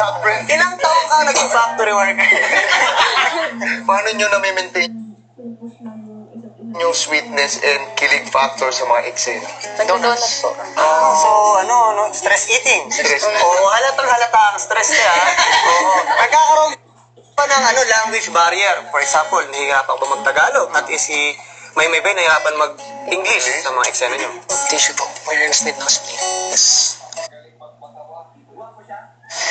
Subbrand. Ilang taon ka naging factory worker? Paano nyo na-maintain yung sweetness and kilig factor sa mga eksena? Nag-donut po. So, stress eating. Stress. Oo, halatang halata ang stress niya. Oo. Nagkakaroon pa ng language barrier. For example, nahihirapan ba mag-Tagalog? At is si may ba nahihirapan mag-English sa mga eksena niyo? Tissue po. May need nosebleed. Yes.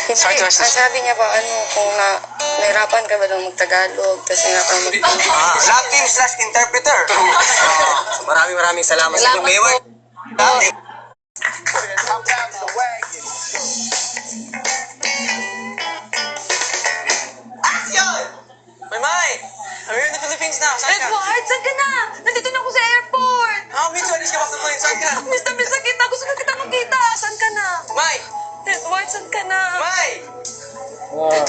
Hindi, ang sabi niya pa, kung nahirapan ka ba daw mag-Tagalog, tapos nahirapan mag-English. Love team/interpreter. So, maraming salamat sa inyo, Mayor. Action! May! I'm here in the Philippines now. Saan ka? Edward, saan ka na? Nandito na ako sa airport. Me too. Alis ka pa sa plane. Saan ka? Miss na kita. Gusto na kita makita. Saan ka na? May! Edward, saan ka na? May! May!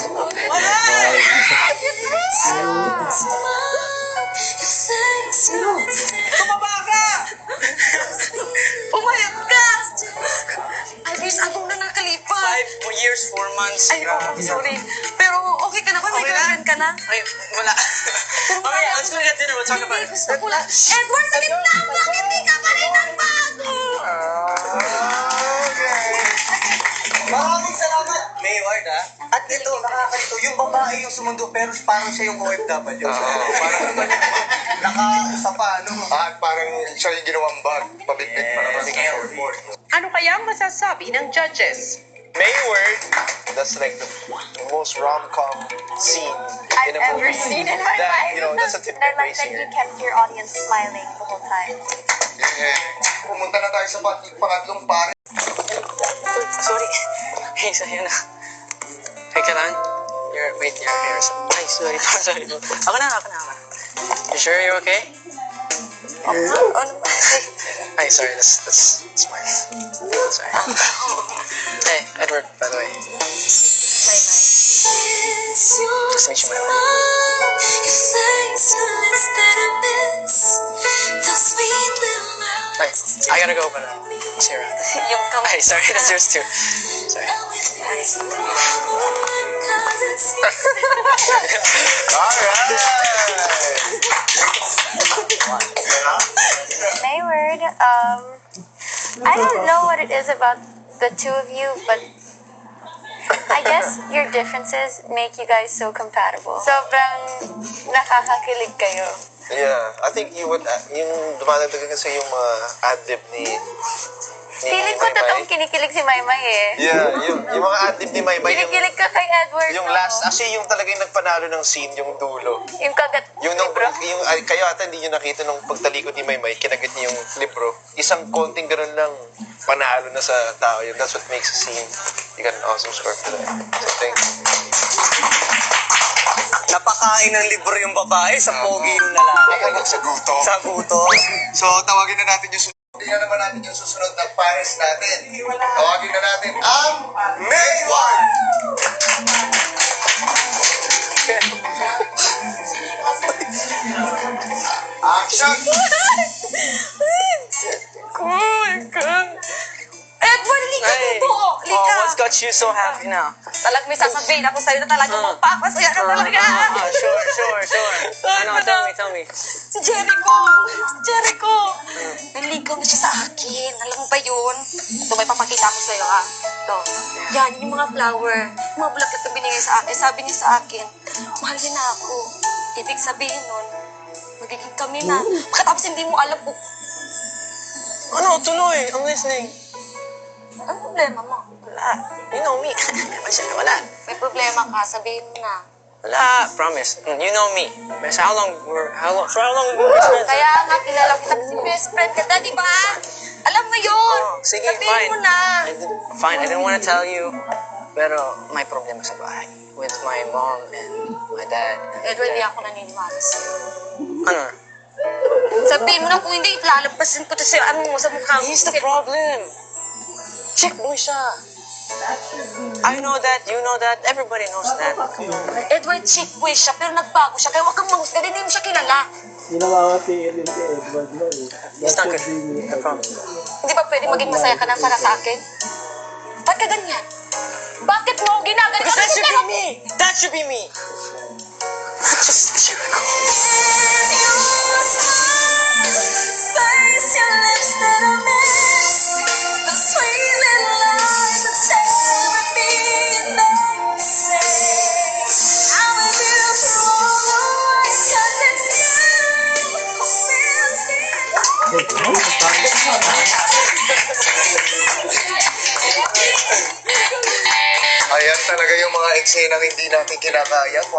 Tumaba ka! Pumayat ka! Ay, Miss, atong na nakalipas. 5 years, 4 months. Ay, sorry. Pero okay ka na ba? May girlfriend ka na? Ay, wala. Okay, let's go get dinner. We'll talk about Hindi, it. gusto ko lang. Edward, saglit lang! Bakit hindi ka pa rin nagbago? Maraming salamat, Mayward, ha? At ito, nakakalito, yung babae yung sumundo, pero parang siya yung OFW. Parang Naka-usa pa, parang siya yung ginawang bag. Pabitbit pa naman sa airport. Ano kaya ang masasabi ng judges? Mayward, that's like the most rom-com scene I've ever seen in my life. That's a typical I like that you kept your audience smiling the whole time. Pumunta na tayo sa pangatlong pare. Sorry. Hey, sa'yo na. Hey, Karan. Wait, your hair is... Ay, sorry. Sorry. Ako na. You sure you're okay? Ay, sorry. That's fine. Sorry. Hey, Edward, by the way. Nice to meet you, my love. Ay, I gotta go, but see you around. Yung kamay. Ay, sorry. That's yours too. Sorry. Mayward, I don't know what it is about the two of you, but I guess your differences make you guys so compatible. Sobrang nakakakilig kayo. Yeah, I think yung dumadagdagan kasi yung mga ad-lib ni Feeling ko totoong kinikilig si Maymay eh. Yeah, yung mga ad-lib ni Maymay, Kinikilig ka kay Edward. yung no? last, actually yung talagang nagpanalo ng scene, yung dulo. Yung kagat. Yung kayo ata hindi nyo nakita nung pagtalikod ni Maymay, kinagat niya yung libro. Isang konting ganun lang, panalo na sa tao yun. That's what makes a scene. You got an awesome score for that. So thank you. Napakain ng libro yung babae sa pogi yung lalaki. Sa guto. Sa guto. So tawagin na natin yung tingnan naman natin yung susunod na pares natin. Tawagin na natin ang Mayward! Action! Edward, lika dito! Lika! What's got you so happy now? Talag may sasabihin ako sa'yo na talaga magpapasaya ka talaga. Sure. Tell me. Si Jericho! Naligaw na siya sa akin. Alam mo ba yun? Ito, may papakita ko sa'yo, ha? Ito. Yan, yung mga flower. Yung mga bulaklak na binigay sa akin. Sabi niya sa akin, mahal niya na ako. Ibig sabihin nun, magiging kami na. Pagkatapos hindi mo alam kung Ano, tuloy. I'm listening. ano problema mo. Wala. You know me. Wala. May problema ka, sabihin mo na. Wala. Promise. You know me. For how long we're friends? Kaya nga, kilala kita kasi best friend ka, di ba? Alam mo yun! Sige, sabihin fine. mo na! Fine, I didn't want to tell you. Pero may problema sa bahay. With my mom and my dad. Edward, di ako naniniwala sa'yo. Ano? Sabihin mo na kung hindi, lalampasin ko to sa mukha mo. Here's the problem. Chick boy siya. I know that, you know that, everybody knows that. Come on. Edward, chick boy siya, pero nagbago siya. Kaya huwag kang mahusga, hindi mo siya kilala. Pinamamati din si Edward mo eh. It's not good. I promise. Hindi ba pwede maging masaya ka na para sa akin? Ba't ka ganyan? Bakit mo ako ginaganito? Because that should be me. That should be me. Not just Jericho. Ayan talaga yung mga eksenang hindi natin kinakaya.